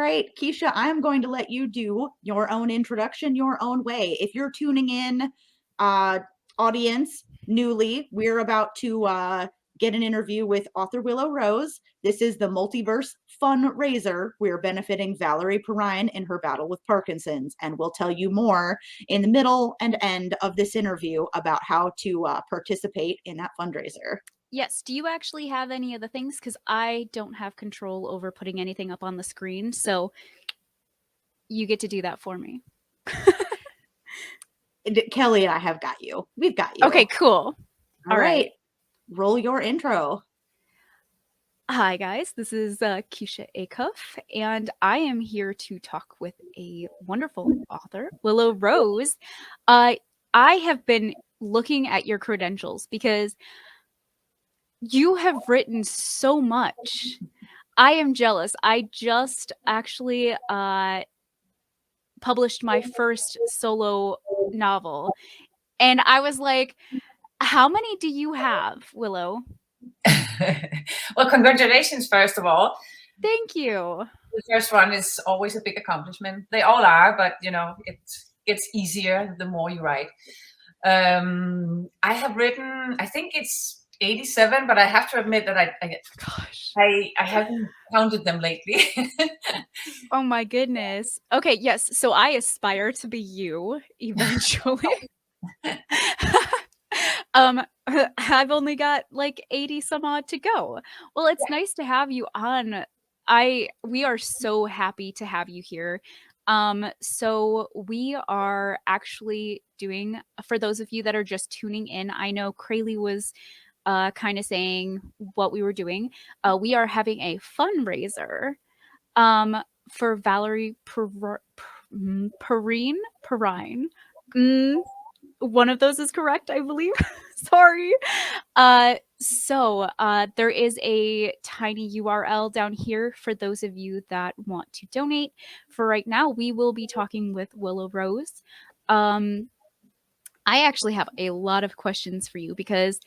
right, Keisha, I'm going to let you do your own introduction your own way. If you're tuning in, uh, audience, newly, we're about to get an interview with author Willow Rose. This is the Multiverse Fundraiser. We're benefiting Valerie Perrine in her battle with Parkinson's, and we'll tell you more in the middle and end of this interview about how to participate in that fundraiser. Yes. Do you actually have any of the things? Because I don't have control over putting anything up on the screen. So you get to do that for me. Kelly and I have got you. We've got you. Okay, cool. All All right. right. Roll your intro. Hi, guys. This is Keisha Acuff, and I am here to talk with a wonderful author, Willow Rose. Uh, I have been looking at your credentials because you have written so much. I am jealous. I just actually published my first solo novel, and I was like, how many do you have, Willow? Well, congratulations, first of all. Thank you. The first one is always a big accomplishment. They all are, but it gets easier the more you write. I have written, I think it's 87, but I have to admit that I haven't counted them lately. Oh my goodness. Okay, yes. So I aspire to be you eventually. I've only got like 80 some odd to go. Well, it's nice to have you on. We are so happy to have you here. So we are actually doing, for those of you that are just tuning in, I know Crayley was kind of saying what we were doing. We are having a fundraiser for Valerie Perrine. One of those is correct, I believe. Sorry. So there is a tiny URL down here for those of you that want to donate. For right now, we will be talking with Willow Rose. I actually have a lot of questions for you because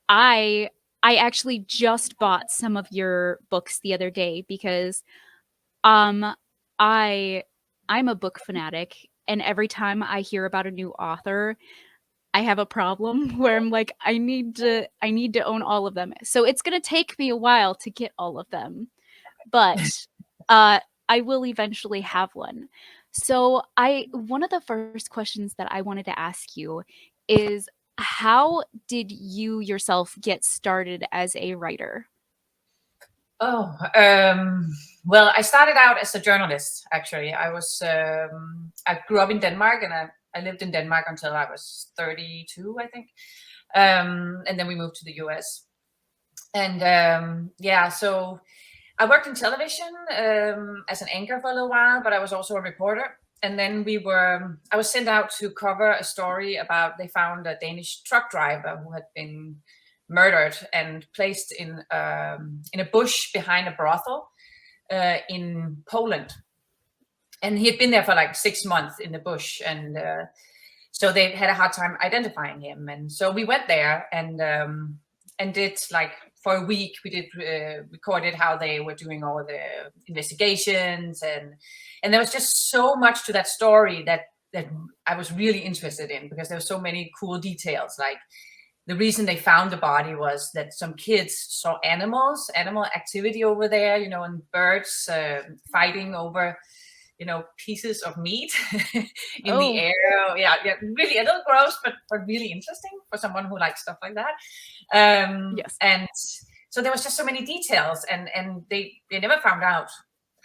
I actually just bought some of your books the other day because um I'm a book fanatic, and every time I hear about a new author, I have a problem where I'm like, I need to own all of them. So it's gonna take me a while to get all of them, but I will eventually have one. So one of the first questions that I wanted to ask you is, how did you yourself get started as a writer? Oh, well, I started out as a journalist, actually. I grew up in Denmark, and I lived in Denmark until I was 32, I think. And then we moved to the US. And so I worked in television as an anchor for a little while, but I was also a reporter. And then I was sent out to cover a story about, they found a Danish truck driver who had been murdered and placed in a bush behind a brothel in Poland. And he had been there for like 6 months in the bush, and so they had a hard time identifying him. And so we went there and did, like, for a week we did recorded how they were doing all the investigations, and there was just so much to that story that I was really interested in, because there were so many cool details. Like, the reason they found the body was that some kids saw animal activity over there, and birds fighting over, pieces of meat in the air. Yeah, really a little gross, but really interesting for someone who likes stuff like that. Yes. And so there was just so many details, and they never found out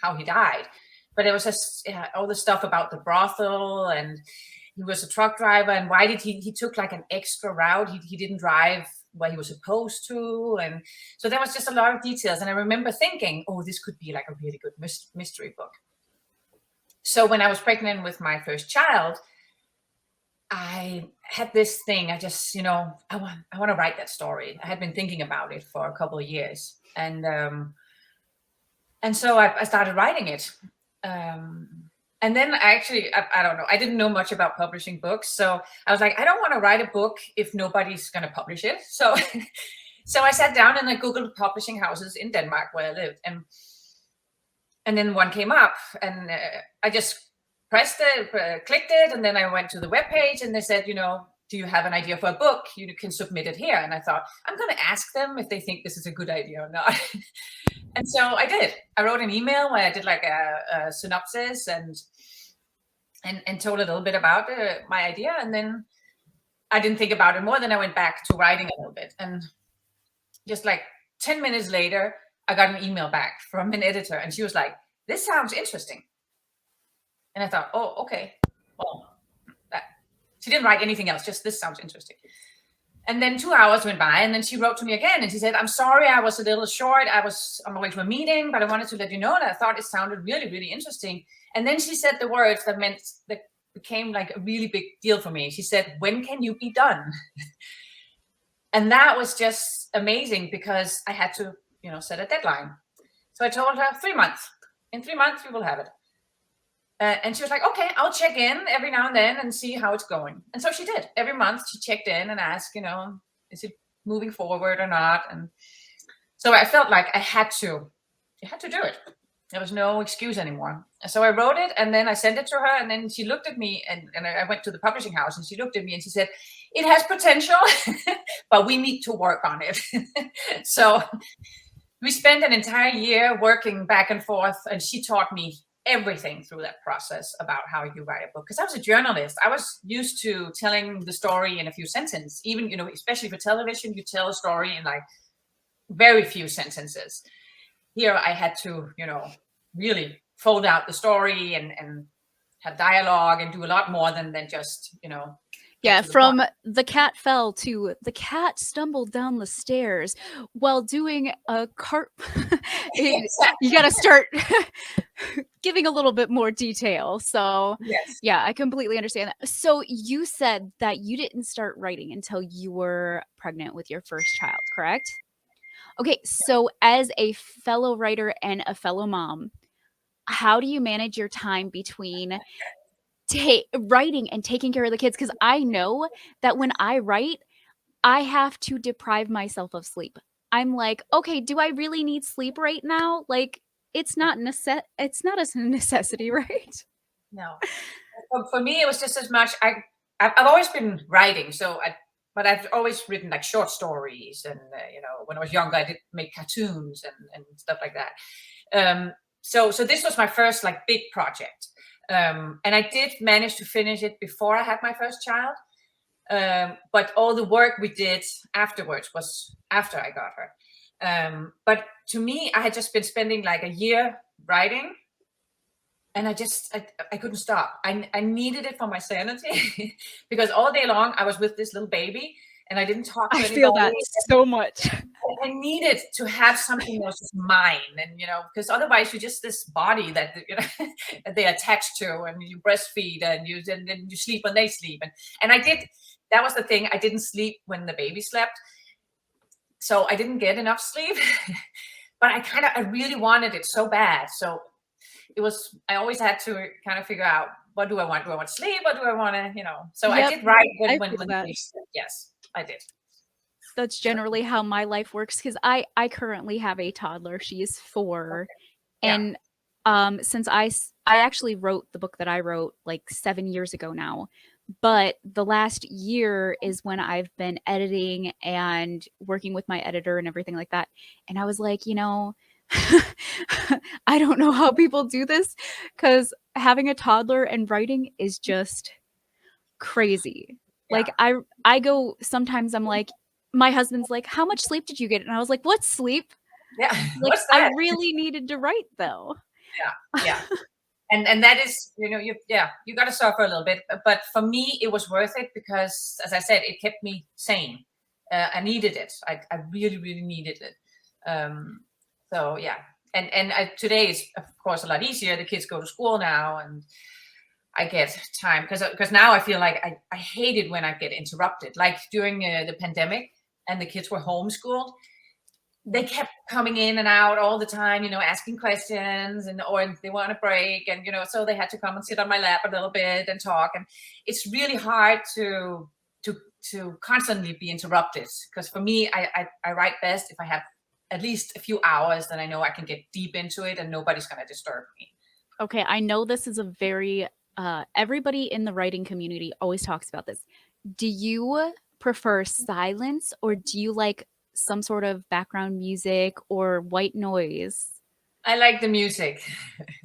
how he died. But it was just all the stuff about the brothel, and he was a truck driver, and why did he took like an extra route. He didn't drive where he was supposed to. And so there was just a lot of details. And I remember thinking, oh, this could be like a really good mystery book. So when I was pregnant with my first child, I had this thing. I just, I want to write that story. I had been thinking about it for a couple of years. And so I started writing it. And then I don't know, I didn't know much about publishing books. So I was like, I don't want to write a book if nobody's going to publish it. So, so I sat down and I Googled publishing houses in Denmark where I lived. And then one came up, and I just pressed it, clicked it, and then I went to the webpage, and they said, do you have an idea for a book? You can submit it here. And I thought, I'm going to ask them if they think this is a good idea or not. And so I did. I wrote an email where I did like a synopsis and told a little bit about my idea. And then I didn't think about it more. Then I went back to writing a little bit. And just like 10 minutes later, I got an email back from an editor, and she was like, this sounds interesting. And I thought, oh, okay. Well, she didn't write anything else, just this sounds interesting. And then 2 hours went by, and then she wrote to me again, and she said, I'm sorry, I was a little short. I was on my way to a meeting, but I wanted to let you know that I thought it sounded really, really interesting. And then she said the words that became like a really big deal for me. She said, when can you be done? And that was just amazing, because I had to, set a deadline. So I told her 3 months. In 3 months, you will have it. And she was like, okay, I'll check in every now and then and see how it's going. And so she did. Every month she checked in and asked, is it moving forward or not? And so I felt like I had to do it. There was no excuse anymore. And so I wrote it, and then I sent it to her, and then she looked at me, and I went to the publishing house, and she looked at me and she said, it has potential, but we need to work on it. So we spent an entire year working back and forth, and she taught me everything through that process about how you write a book. Because I was a journalist. I was used to telling the story in a few sentences. Even, especially for television, you tell a story in like very few sentences. Here I had to, really fold out the story and have dialogue and do a lot more than just, Yeah, from the cat fell to the cat stumbled down the stairs while doing a cart. You got to start giving a little bit more detail. So, yes. Yeah, I completely understand that. So, you said that you didn't start writing until you were pregnant with your first child, correct? Okay, so as a fellow writer and a fellow mom, how do you manage your time between writing and taking care of the kids? Because I know that when I write, I have to deprive myself of sleep. I'm like, okay, do I really need sleep right now? Like, it's not it's not a necessity, right? No. For me, it was just as much. I've always been writing, but I've always written like short stories, and when I was younger, I did make cartoons and stuff like that. So this was my first like big project, and I did manage to finish it before I had my first child. But all the work we did afterwards was after I got her. But to me, I had just been spending like a year writing, and I couldn't stop. I needed it for my sanity because all day long I was with this little baby, and I didn't talk to anybody. I feel that so much. I needed to have something that was just mine, and because otherwise you're just this body that that they attach to, and you breastfeed, and then you sleep when they sleep, and I did. That was the thing. I didn't sleep when the baby slept, so I didn't get enough sleep. But I really wanted it so bad. So it was. I always had to kind of figure out, what do I want? Do I want sleep, or do I want to? So Yep, I did write when that. the baby slept. Yes, I did. That's generally how my life works, because I currently have a toddler. She's 4, Yeah. and since I actually wrote the book that I wrote like 7 years ago now, but the last year is when I've been editing and working with my editor and everything like that. And I was like, I don't know how people do this, because having a toddler and writing is just crazy. Yeah. Like I go, sometimes I'm like, my husband's like, how much sleep did you get? And I was like, what sleep? Yeah. Like, What's that? I really needed to write though. Yeah. And that is, you got to suffer a little bit, but for me it was worth it, because as I said, it kept me sane. I needed it. I really, really needed it. So yeah, and today is of course a lot easier. The kids go to school now, and I get time, because now I feel like I hated when I get interrupted, like during the pandemic and the kids were homeschooled. They kept coming in and out all the time, asking questions, or they want a break, and so they had to come and sit on my lap a little bit and talk. And it's really hard to constantly be interrupted, because for me, I write best if I have at least a few hours, then I know I can get deep into it and nobody's going to disturb me. Okay, I know this is a very everybody in the writing community always talks about this. Do you prefer silence or do you like some sort of background music or white noise? I like the music.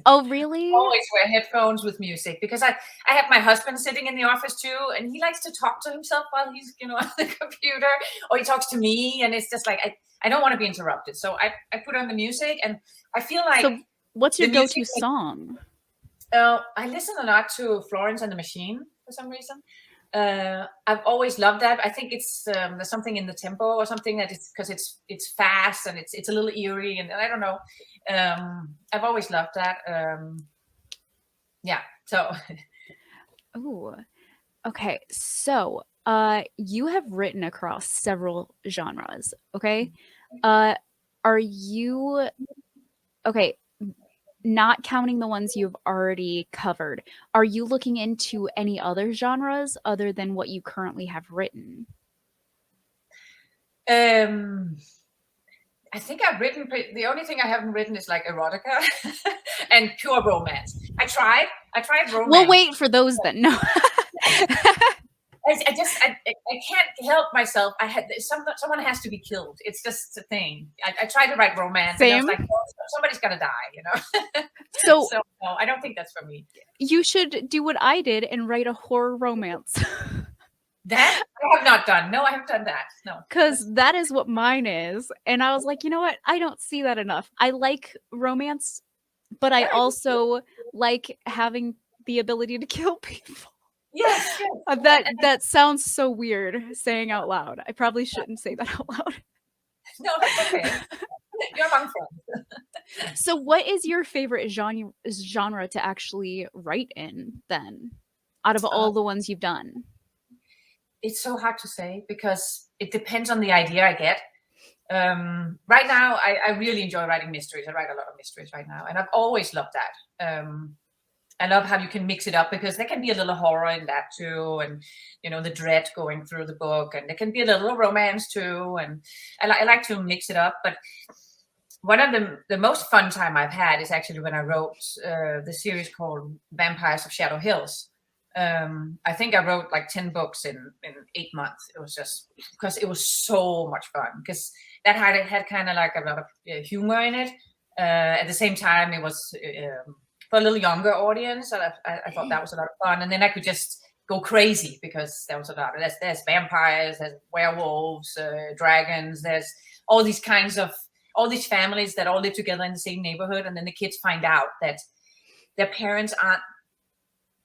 Oh, really? Always wear headphones with music because I have my husband sitting in the office too, and he likes to talk to himself while he's on the computer, or he talks to me, and it's just like I don't want to be interrupted. So I put on the music, and I feel like So what's your the go-to music, song? I listen a lot to Florence and the Machine for some reason. I've always loved that. I think it's there's something in the tempo or something that it's because it's fast and it's a little eerie, and I don't know. I've always loved that. Yeah. So Oh, okay. So, you have written across several genres, okay? Are you okay, not counting the ones you've already covered, are you looking into any other genres other than what you currently have written? um, I think I've written. The only thing I haven't written is like erotica and pure romance. I tried romance. We'll wait for those then. No. I can't help myself. I had someone has to be killed. It's just a thing. I tried to write romance, and I was Same. like, oh, somebody's gonna die, So So no, I don't think that's for me. you should do what I did and write a horror romance. That I have not done. No, I haven't done that. No. Because that is what mine is. And I was like, you know what? I don't see that enough. I like romance, but I Right. also like having the ability to kill people. Yes. That sounds so weird saying out loud. I probably shouldn't say that out loud. No, that's okay. You're among friends. So what is your favorite genre to actually write in then? Out of all the ones you've done? It's so hard to say because it depends on the idea I get. Right now, I really enjoy writing mysteries. I write a lot of mysteries right now, and I've always loved that. I love how you can mix it up because there can be a little horror in that too, and the dread going through the book, and there can be a little romance too, and I like to mix it up. But one of the most fun time I've had is actually when I wrote the series called Vampires of Shadow Hills. I think I wrote like 10 books in 8 months. It was just because it was so much fun because that had kind of like a lot of humor in it. At the same time, it was for a little younger audience. I thought that was a lot of fun, and then I could just go crazy because there was a lot. There's vampires, there's werewolves, dragons. There's all these families that all live together in the same neighborhood, and then the kids find out that their parents aren't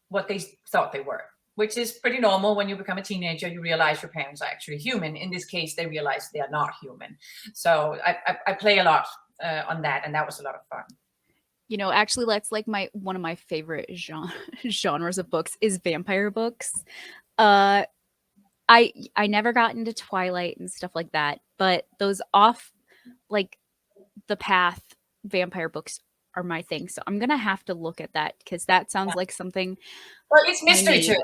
what they thought they were, which is pretty normal. When you become a teenager, you realize your parents are actually human. In this case, they realize they are not human. So I play a lot on that, and that was a lot of fun. Actually, that's like one of my favorite genres of books is vampire books. I never got into Twilight and stuff like that, but those off like the path vampire books are my thing. So I'm gonna have to look at that because that sounds like something. Well, it's mystery too.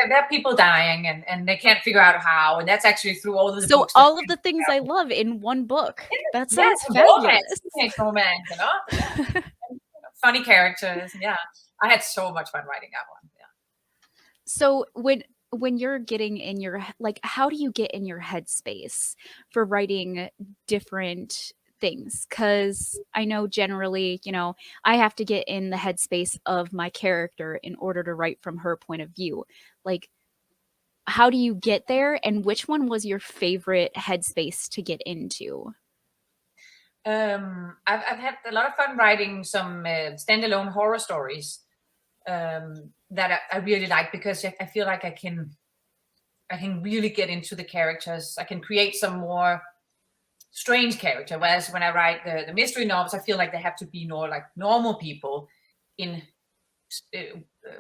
There are people dying and they can't figure out how, and that's actually through all of the books. So all of the things I love in one book. That sounds fabulous. Romance, funny characters. Yeah, I had so much fun writing that one. Yeah. So when you're getting in your how do you get in your headspace for writing different things? Because I know generally, I have to get in the headspace of my character in order to write from her point of view. Like, how do you get there, and which one was your favorite headspace to get into? I've had a lot of fun writing some standalone horror stories that I really like because I feel like I can really get into the characters. I can create some more strange character. Whereas when I write the mystery novels, I feel like they have to be more like normal people in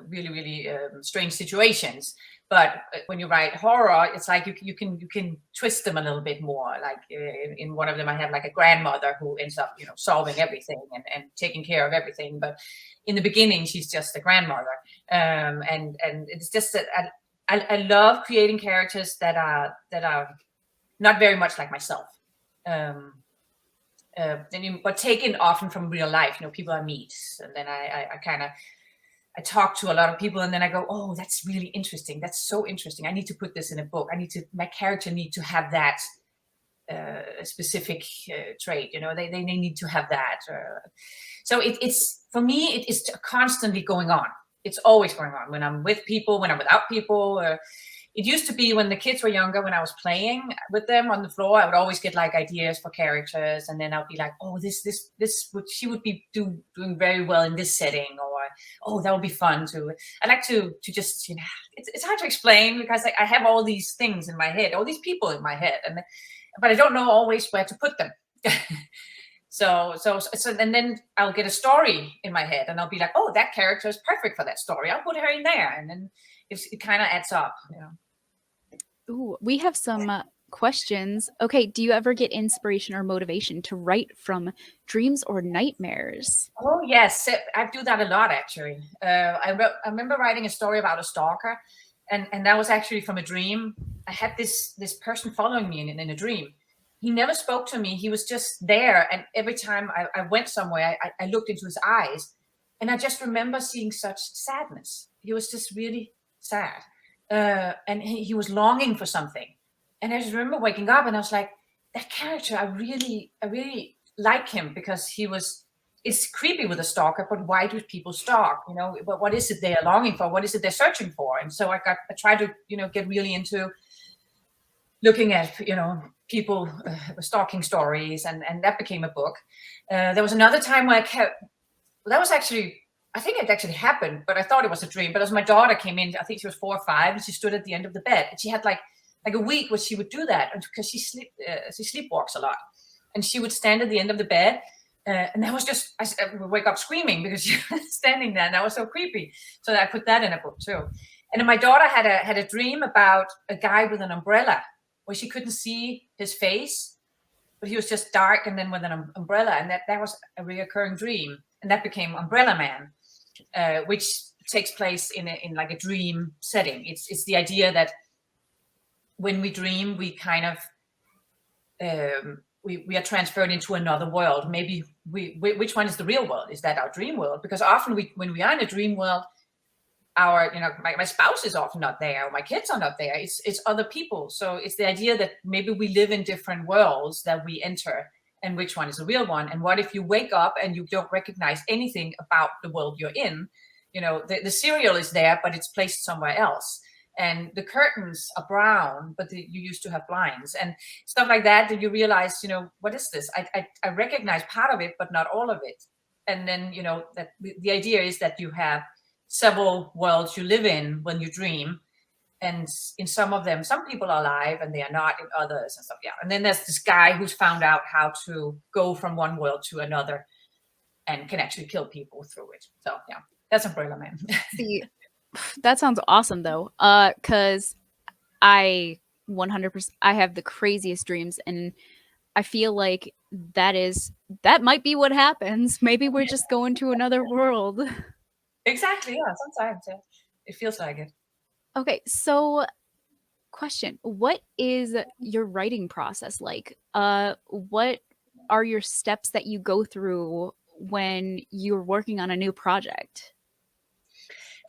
really, really strange situations. But when you write horror, it's like you can twist them a little bit more. Like in one of them, I have like a grandmother who ends up, solving everything and taking care of everything. But in the beginning, she's just a grandmother. And it's just that I love creating characters that are not very much like myself. but taken often from real life, people I meet. And then I talk to a lot of people, and then I go, oh, that's really interesting. That's so interesting. I need to put this in a book. My character need to have that specific trait. They need to have that. So it's for me, it is constantly going on. It's always going on when I'm with people, when I'm without people. It used to be when the kids were younger, when I was playing with them on the floor, I would always get like ideas for characters, and then I'll be like, oh, she would be doing very well in this setting, or oh, that would be fun too. I like to just, it's hard to explain because I have all these things in my head, all these people in my head, but I don't know always where to put them. So and then I'll get a story in my head, and I'll be like, oh, that character is perfect for that story. I'll put her in there, and then it kind of adds up. Ooh, we have some questions. Okay, do you ever get inspiration or motivation to write from dreams or nightmares? Oh yes, I do that a lot actually. I remember writing a story about a stalker, and that was actually from a dream. I had this person following me in a dream. He never spoke to me. He was just there, and every time I went somewhere, I looked into his eyes, and I just remember seeing such sadness. He was just really sad. And he was longing for something, and I just remember waking up, and I was like, that character, I really like him, because it's creepy with a stalker, but why do people stalk? What is it they are longing for? What is it they're searching for? And so I tried to get really into looking at people stalking stories, and that became a book. There was another time where I think it actually happened, but I thought it was a dream. But as my daughter came in, I think she was 4 or 5, and she stood at the end of the bed, and she had like a week where she would do that, because she sleepwalks a lot, and she would stand at the end of the bed, and that was just, I would wake up screaming because she was standing there, and that was so creepy. So I put that in a book too. And then my daughter had a dream about a guy with an umbrella, where she couldn't see his face, but he was just dark, and then with an umbrella, and that was a reoccurring dream, and that became Umbrella Man, which takes place in like a dream setting. It's the idea that when we dream, we kind of we are transferred into another world. Maybe which one is the real world? Is that our dream world? Because often when we are in a dream world, my spouse is often not there, or my kids are not there. It's other people. So it's the idea that maybe we live in different worlds that we enter, and which one is the real one. And what if you wake up and you don't recognize anything about the world you're in? The cereal is there, but it's placed somewhere else. And the curtains are brown, but you used to have blinds and stuff like that. That you realize, what is this? I recognize part of it, but not all of it. And then, that the idea is that you have several worlds you live in when you dream, and in some of them, some people are alive and they are not in others and stuff. Yeah. And then there's this guy who's found out how to go from one world to another and can actually kill people through it. So yeah, that's Umbrella Man. See, that sounds awesome though. Cause I 100%, I have the craziest dreams, and I feel like that might be what happens. Maybe we're just going to another world. Exactly. Yeah. Sometimes it feels like it. Okay. So question, what is your writing process like? What are your steps that you go through when you're working on a new project?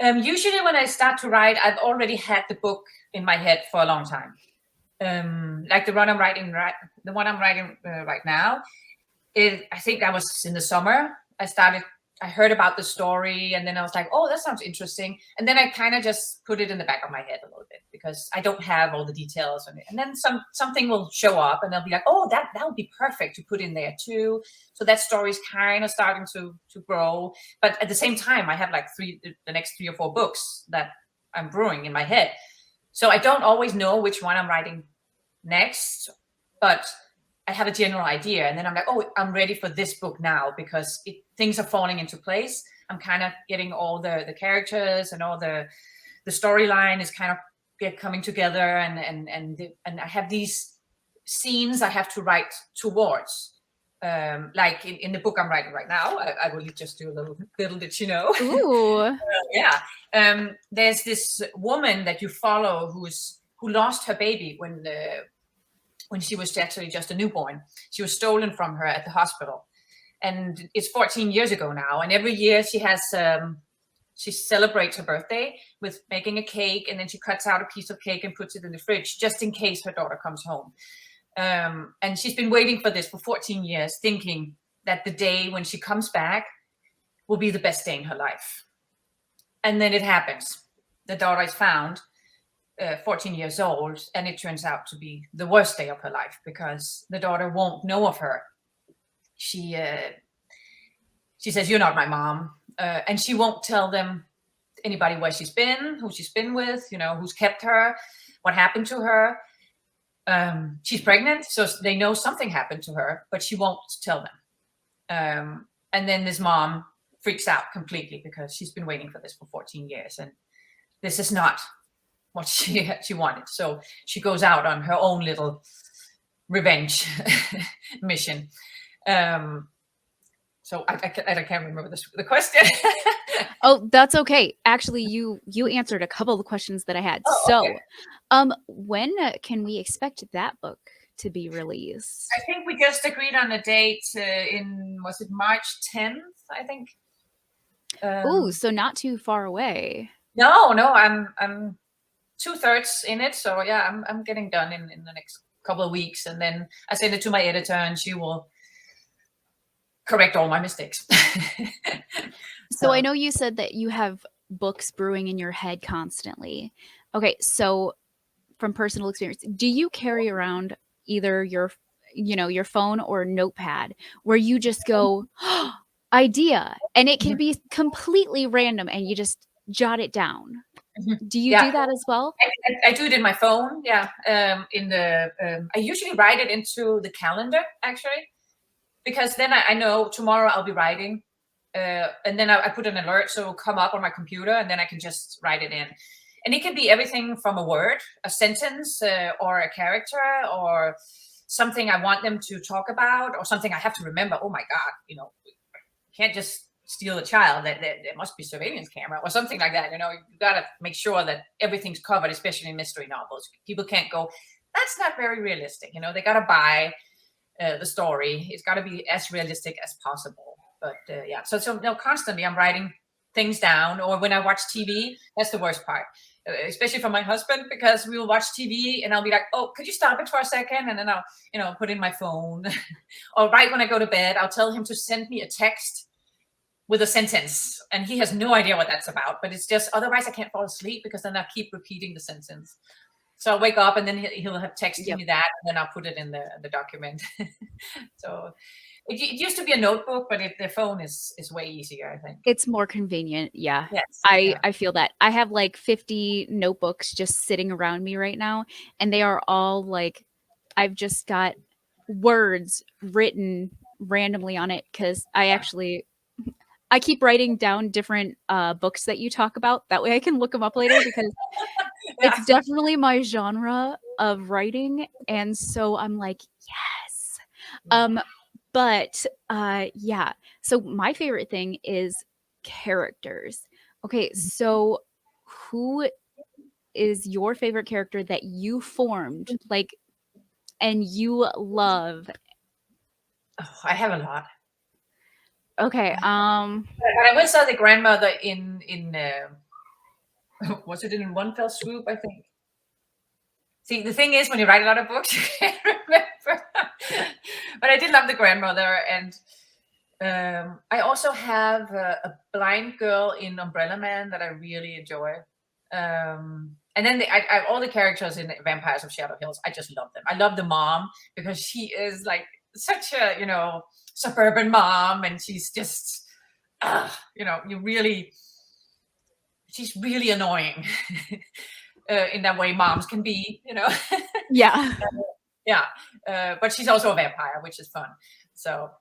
Usually when I start to write, I've already had the book in my head for a long time. Like the one I'm writing right now. I think that was in the summer. I heard about the story, and then I was like, oh, that sounds interesting. And then I kind of just put it in the back of my head a little bit, because I don't have all the details on it. And then something will show up, and I'll be like, oh, that would be perfect to put in there too. So that story is kind of starting to grow. But at the same time, I have like the next 3 or 4 books that I'm brewing in my head. So I don't always know which one I'm writing next, but I have a general idea, and then I'm like, oh, I'm ready for this book now, because things are falling into place. I'm kind of getting all the characters, and all the storyline is kind of coming together, and I have these scenes I have to write towards. Like in the book I'm writing right now, I will just do a little bit, Ooh. Yeah. There's this woman that you follow who lost her baby when when she was actually just a newborn. She was stolen from her at the hospital. And it's 14 years ago now. And every year she celebrates her birthday with making a cake, and then she cuts out a piece of cake and puts it in the fridge just in case her daughter comes home. And she's been waiting for this for 14 years, thinking that the day when she comes back will be the best day in her life. And then it happens. The daughter is found, 14 years old, and it turns out to be the worst day of her life because the daughter won't know of her. She says, "You're not my mom," and she won't tell anybody where she's been, who she's been with, who's kept her, what happened to her. She's pregnant, so they know something happened to her, but she won't tell them. And then this mom freaks out completely because she's been waiting for this for 14 years, and this is not what she wanted. So she goes out on her own little revenge mission. So I can't remember the question. Oh, that's okay. Actually, you answered a couple of the questions that I had. Okay. When can we expect that book to be released? I think we just agreed on a date was it March 10th, I think? So not too far away. No, I'm 2/3 in it. So yeah, I'm getting done in the next couple of weeks. And then I send it to my editor and she will correct all my mistakes. So I know you said that you have books brewing in your head constantly. Okay, so from personal experience, do you carry around either your phone or notepad where you just go, oh, idea, and it can be completely random and you just jot it down? Do you do that as well? I do it in my phone. Yeah. I usually write it into the calendar actually, because then I know tomorrow I'll be writing. And then I put an alert so it'll come up on my computer and then I can just write it in. And it can be everything from a word, a sentence, or a character, or something I want them to talk about, or something I have to remember. Oh my God, you can't just steal a child. There must be surveillance camera or something like that. You got to make sure that everything's covered, especially in mystery novels. People can't go, that's not very realistic. They got to buy the story. It's got to be as realistic as possible. But yeah, so constantly I'm writing things down. Or when I watch TV, that's the worst part, especially for my husband, because we will watch TV and I'll be like, oh, could you stop it for a second? And then I'll put in my phone. Or right when I go to bed, I'll tell him to send me a text with a sentence, and he has no idea what that's about, but it's just, otherwise I can't fall asleep because then I keep repeating the sentence. So I'll wake up and then he'll have texted me that, and then I'll put it in the document. So it used to be a notebook, but the phone is way easier, I think. It's more convenient. Yeah. Yes. I feel that. I have like 50 notebooks just sitting around me right now, and they are all like, I've just got words written randomly on it because I keep writing down different books that you talk about. That way I can look them up later because it's definitely my genre of writing. And so I'm like, yes. But yeah. So my favorite thing is characters. Okay, so who is your favorite character that you formed, and you love? Oh, I have a lot. Okay. But I will say the grandmother in was it in One Fell Swoop, I think. See, the thing is, when you write a lot of books, you can't remember. But I did love the grandmother, and I also have a blind girl in Umbrella Man that I really enjoy. And then all the characters in Vampires of Shadow Hills, I just love them. I love the mom because she is like such a suburban mom, and she's just she's really annoying. In that way moms can be, Yeah. But she's also a vampire, which is fun. So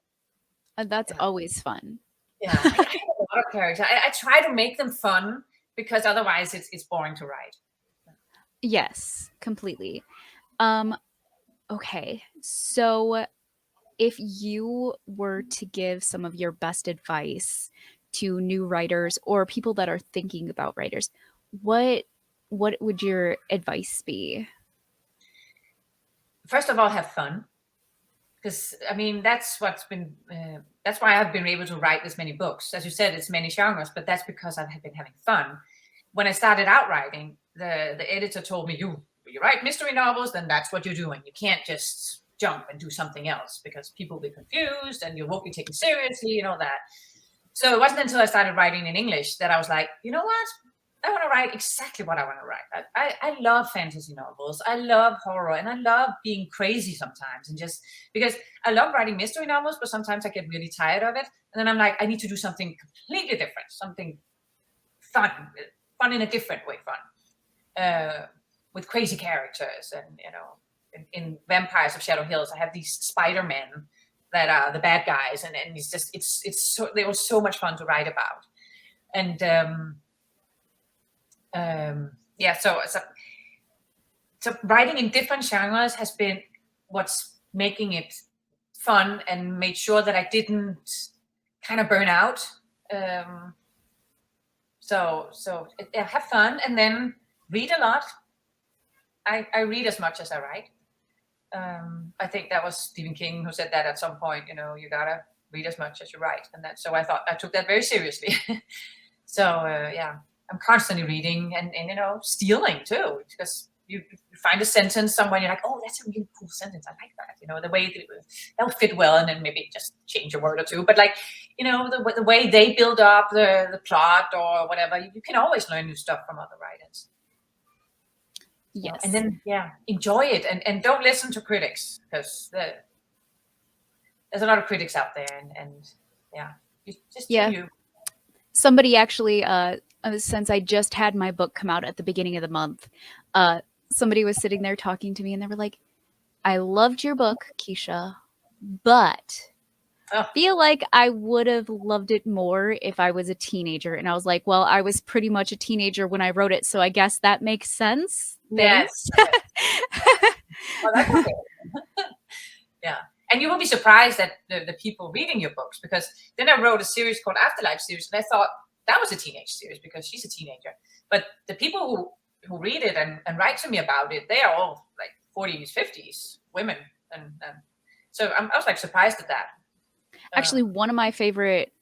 that's always fun. Yeah, I have a lot of characters. I try to make them fun because otherwise it's boring to write. Yes, completely. Okay, so if you were to give some of your best advice to new writers or people that are thinking about writers, what would your advice be? first of all, have fun. Because I mean, that's what's been. That's why I've been able to write this many books. As you said, it's many genres, but that's because I've been having fun. When I started out writing, the editor told me, you write mystery novels, then that's what you're doing. You can't just jump and do something else because people will be confused and you won't be taken seriously and all that. So it wasn't until I started writing in English that I was like, you know what? I want to write exactly what I want to write. I love fantasy novels. I love horror, and I love being crazy sometimes. And just because I love writing mystery novels, but sometimes I get really tired of it. And then I'm like, I need to do something completely different, something fun, fun in a different way, with crazy characters. And, in Vampires of Shadow Hills, I have these Spider-Men that are the bad guys. And they were so much fun to write about. And, so writing in different genres has been what's making it fun and made sure that I didn't kind of burn out. So have fun and then read a lot. I read as much as I write. I think that was Stephen King who said that at some point. You gotta read as much as you write, and so I took that very seriously. So I'm constantly reading and stealing too, because you find a sentence somewhere and you're like, oh, that's a really cool sentence. I like that. The way that would fit well, and then maybe just change a word or two. But the way they build up the plot or whatever, you can always learn new stuff from other writers. Yes. And then enjoy it and don't listen to critics, because there's a lot of critics out there, and you just do you. Somebody actually, since I just had my book come out at the beginning of the month, somebody was sitting there talking to me and they were like, I loved your book, Keisha, but feel like I would have loved it more if I was a teenager. And I was like, well, I was pretty much a teenager when I wrote it, so I guess that makes sense. Yes. Well, that's okay. Yeah. And you will be surprised at the people reading your books, because then I wrote a series called Afterlife series, and I thought that was a teenage series because she's a teenager. But the people who read it and write to me about it, they are all like 40s, 50s women. And so I was like surprised at that. Actually, one of my favorite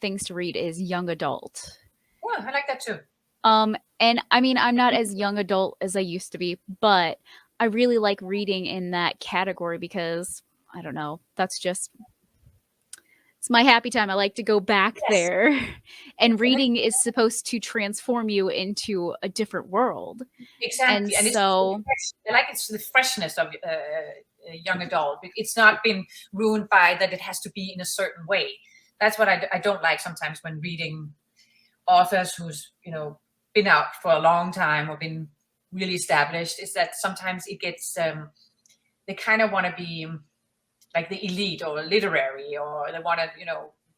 things to read is young adult. Oh, I like that too. And I mean, I'm not as young adult as I used to be, but I really like reading in that category because, I don't know, it's my happy time. I like to go back there. And reading is supposed to transform you into a different world. Exactly. And so it's the freshness of young adult. It's not been ruined by that it has to be in a certain way. That's what I don't like sometimes when reading authors who's been out for a long time or been really established, is that sometimes it gets they kind of want to be like the elite or literary, or they want to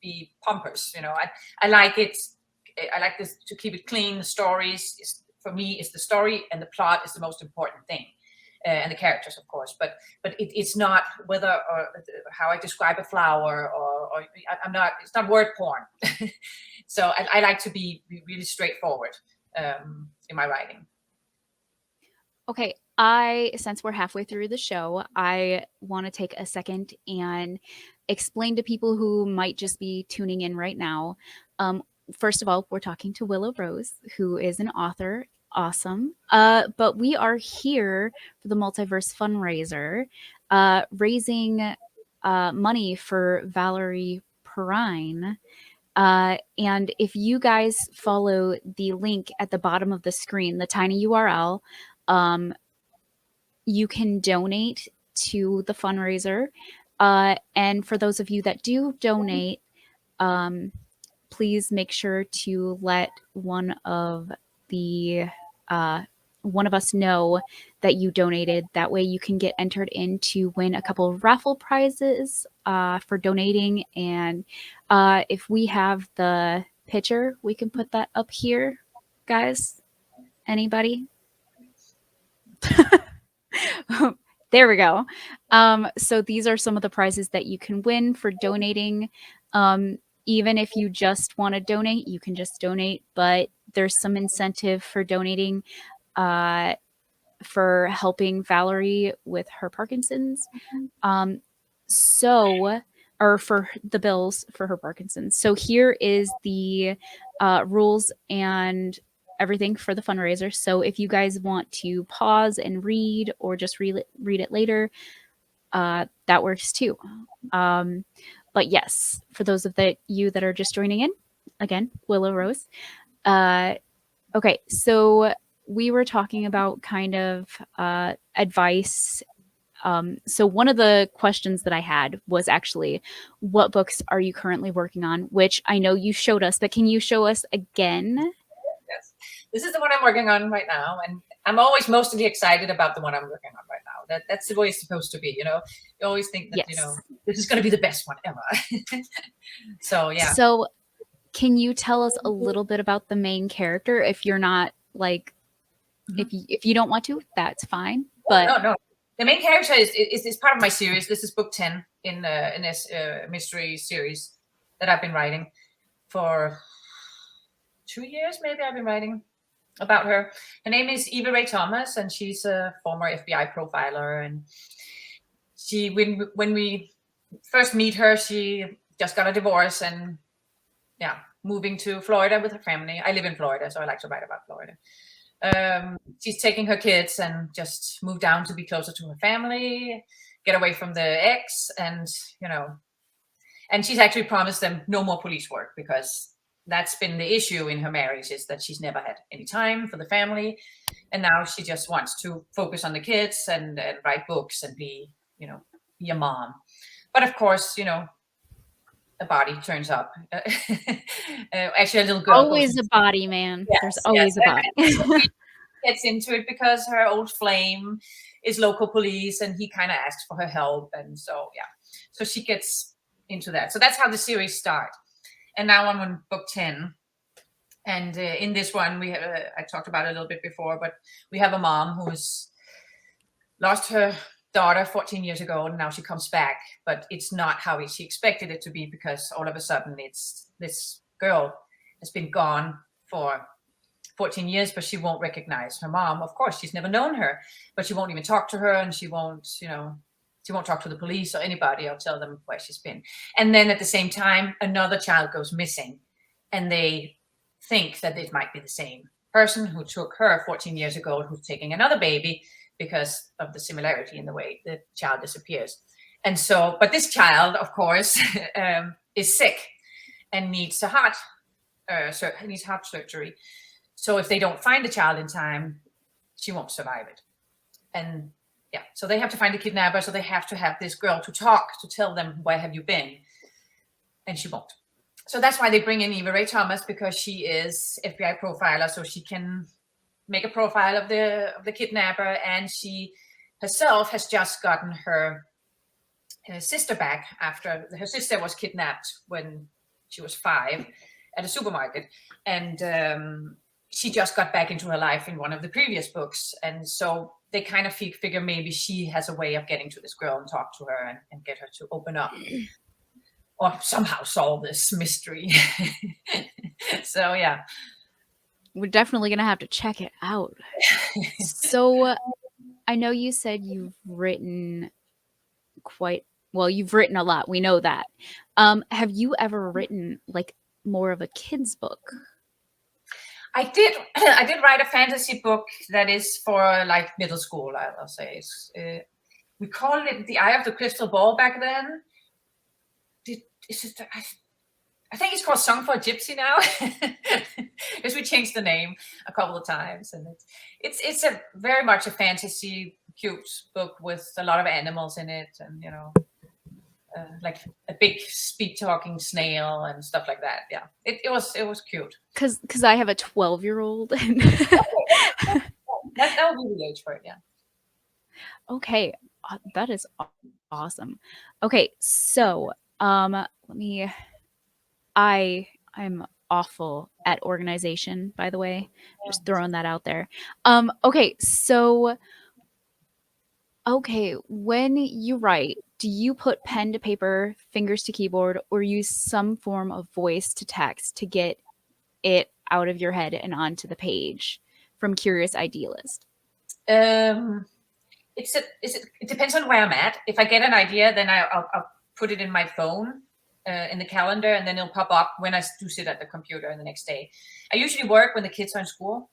be pompous. I like it. I like this to keep it clean. The stories for me is the story, and the plot is the most important thing, and the characters, of course. But it's not whether or how I describe a flower, or I'm not. It's not word porn. So I like to be really straightforward in my writing. Okay, since we're halfway through the show, I want to take a second and explain to people who might just be tuning in right now. First of all, we're talking to Willow Rose, who is an author. Awesome. But we are here for the Multiverse fundraiser, raising money for Valerie Perrine. And if you guys follow the link at the bottom of the screen, the tiny URL, you can donate to the fundraiser. And for those of you that do donate, please make sure to let one of us know that you donated. That way you can get entered in to win a couple of raffle prizes for donating. And if we have the picture, we can put that up here, guys. Anybody? There we go. So these are some of the prizes that you can win for donating. Even if you just want to donate, you can just donate, but there's some incentive for donating for helping Valerie with her Parkinson's. Or for the bills for her Parkinson's. So here is the rules and everything for the fundraiser. So if you guys want to pause and read or just read it later, that works too. But yes, for those of you that are just joining in, again, Willow Rose. Okay, so we were talking about kind of advice. So one of the questions that I had was actually, what books are you currently working on? Which I know you showed us, but can you show us again? Yes. This is the one I'm working on right now. And I'm always mostly excited about the one I'm working on right now. That's the way it's supposed to be, you know? You always think that, Yes. this is going to be the best one ever. So, yeah. So can you tell us a little bit about the main character? If you're not like, if you don't want to, that's fine. But no. The main character is part of my series. This is book 10 in this mystery series that I've been writing for 2 years. Maybe I've been writing about her. Her name is Eva Ray Thomas, and she's a former FBI profiler. And she, when we first meet her, she just got a divorce and moving to Florida with her family. I live in Florida, so I like to write about Florida. She's taking her kids and just moved down to be closer to her family, get away from the ex, and and she's actually promised them no more police work, because that's been the issue in her marriage, is that she's never had any time for the family, and now she just wants to focus on the kids and write books and be a mom. But of course, a body turns up. Actually, a little girl. Always a body, man. Yes, there's always a body. She gets into it because her old flame is local police, and he kind of asks for her help, and so so she gets into that. So that's how the series starts. And now I'm on book 10, and in this one we have I talked about it a little bit before, but we have a mom who has lost her daughter 14 years ago, and now she comes back, but it's not how she expected it to be, because all of a sudden it's this girl has been gone for 14 years, but she won't recognize her mom. Of course, she's never known her, but she won't even talk to her, and she won't talk to the police or anybody or tell them where she's been. And then at the same time, another child goes missing, and they think that it might be the same person who took her 14 years ago, who's taking another baby, because of the similarity in the way the child disappears. And so, but this child, of course, is sick and needs heart surgery. So if they don't find the child in time, she won't survive it. And so they have to find the kidnapper. So they have to have this girl to tell them, where have you been? And she won't. So that's why they bring in Eva Ray Thomas, because she is FBI profiler, so she can make a profile of the kidnapper. And she herself has just gotten her sister back after her sister was kidnapped when she was 5 at a supermarket. And she just got back into her life in one of the previous books. And so they kind of figure maybe she has a way of getting to this girl and talk to her and get her to open up or somehow solve this mystery. So, yeah. We're definitely going to have to check it out. So I know you said you've written you've written a lot. We know that. Have you ever written like more of a kid's book? I did write a fantasy book that is for like middle school, I'll say. We called it The Eye of the Crystal Ball back then. I think it's called Song for a Gypsy now, because we changed the name a couple of times. And it's a very much a fantasy, cute book with a lot of animals in it, and like a big speed talking snail and stuff like that. Yeah, it was cute. Because I have a 12-year-old. That would be the age for it. Yeah. Okay, that is awesome. Okay, so I'm awful at organization, by the way. Just throwing that out there. Okay, so when you write, do you put pen to paper, fingers to keyboard, or use some form of voice to text to get it out of your head and onto the page from Curious Idealist? It depends on where I'm at. If I get an idea, then I'll put it in my phone, in the calendar, and then it'll pop up when I do sit at the computer the next day. I usually work when the kids are in school.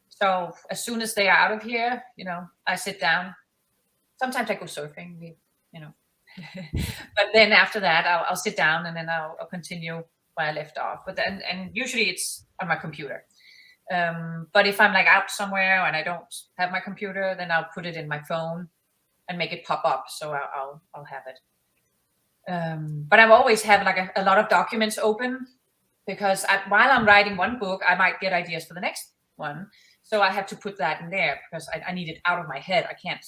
So as soon as they are out of here, I sit down. Sometimes I go surfing, but then after that, I'll sit down and then I'll continue where I left off. But then, and usually it's on my computer. But if I'm like out somewhere and I don't have my computer, then I'll put it in my phone and make it pop up. So I'll have it. But I always have like a lot of documents open, because while I'm writing one book, I might get ideas for the next one. So I have to put that in there because I need it out of my head. I can't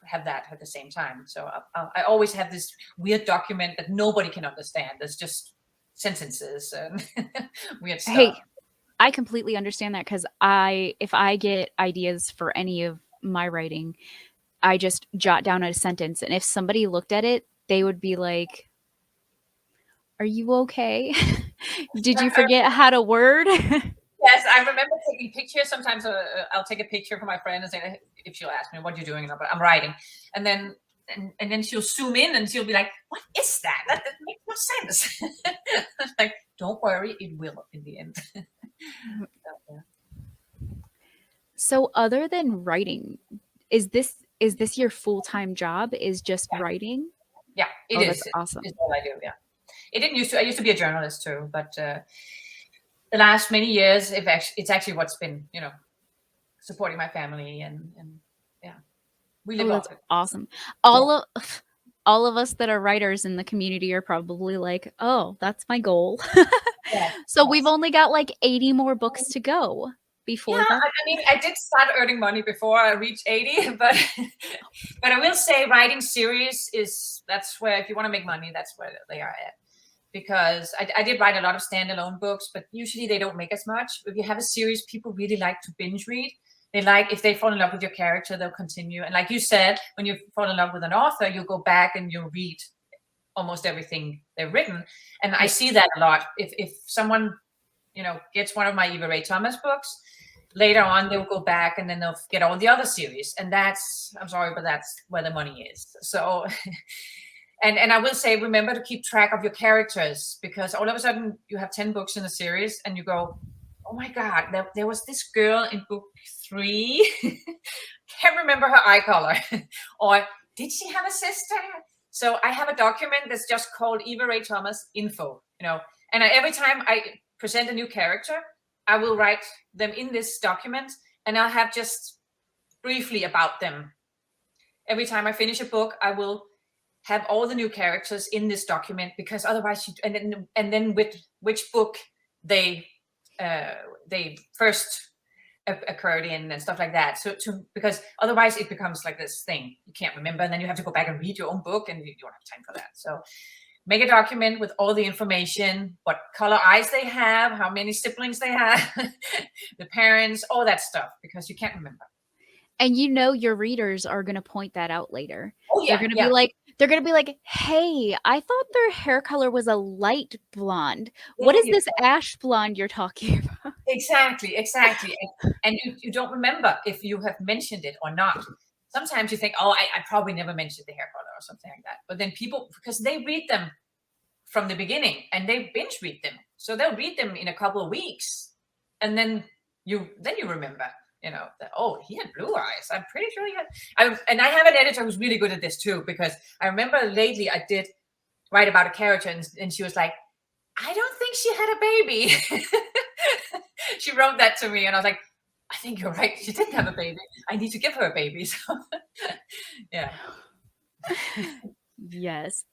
have that at the same time. So I always have this weird document that nobody can understand. There's just sentences and weird stuff. Hey, I completely understand that, because if I get ideas for any of my writing, I just jot down a sentence, and if somebody looked at it, they would be like, "Are you okay? Did you forget how to word?" Yes, I remember taking pictures. Sometimes I'll take a picture for my friend and say, if she'll ask me, what are you doing? I'm writing. And then she'll zoom in and she'll be like, what is that? That makes no sense. Like, don't worry, it will in the end. So other than writing, is this your full-time job, is just writing? Yeah, it is. That's awesome. It's all I do, yeah. It didn't used to. I used to be a journalist too, but the last many years, it's actually what's been, supporting my family, and yeah, we live off it. Awesome. All of us that are writers in the community are probably like, oh, that's my goal. So we've only got like 80 more books to go before that. I mean, I did start earning money before I reached 80, but I will say writing series that's where, if you want to make money, that's where they are at. Because I did write a lot of standalone books, but usually they don't make as much. If you have a series, people really like to binge read. They like, if they fall in love with your character, they'll continue. And like you said, when you fall in love with an author, you go back and you read almost everything they've written. And I see that a lot. If someone, gets one of my Eva Ray Thomas books, later on they'll go back and then they'll get all the other series. And I'm sorry, but that's where the money is. So... And I will say, remember to keep track of your characters, because all of a sudden you have 10 books in a series and you go, oh my God, there was this girl in book 3. Can't remember her eye color. Or did she have a sister? So I have a document that's just called Eva Ray Thomas info, and every time I present a new character, I will write them in this document, and I'll have just briefly about them. Every time I finish a book, I will have all the new characters in this document, because otherwise and then with which book they first occurred in and stuff like that. So because otherwise it becomes like this thing you can't remember, and then you have to go back and read your own book, and you don't have time for that. So make a document with all the information, what color eyes they have, how many siblings they have, the parents, all that stuff, because you can't remember. And your readers are going to point that out later. Oh, yeah, they're going to be like, hey, I thought their hair color was a light blonde. What is this ash blonde you're talking about? Exactly. And you don't remember if you have mentioned it or not. Sometimes you think, oh, I probably never mentioned the hair color or something like that. But then people, because they read them from the beginning and they binge read them. So they'll read them in a couple of weeks. And then you remember. That, oh, he had blue eyes. I'm pretty sure he had. And I have an editor who's really good at this too, because I remember lately I did write about a character, and she was like, I don't think she had a baby. She wrote that to me, and I was like, I think you're right. She didn't have a baby. I need to give her a baby. So, yeah. Yes.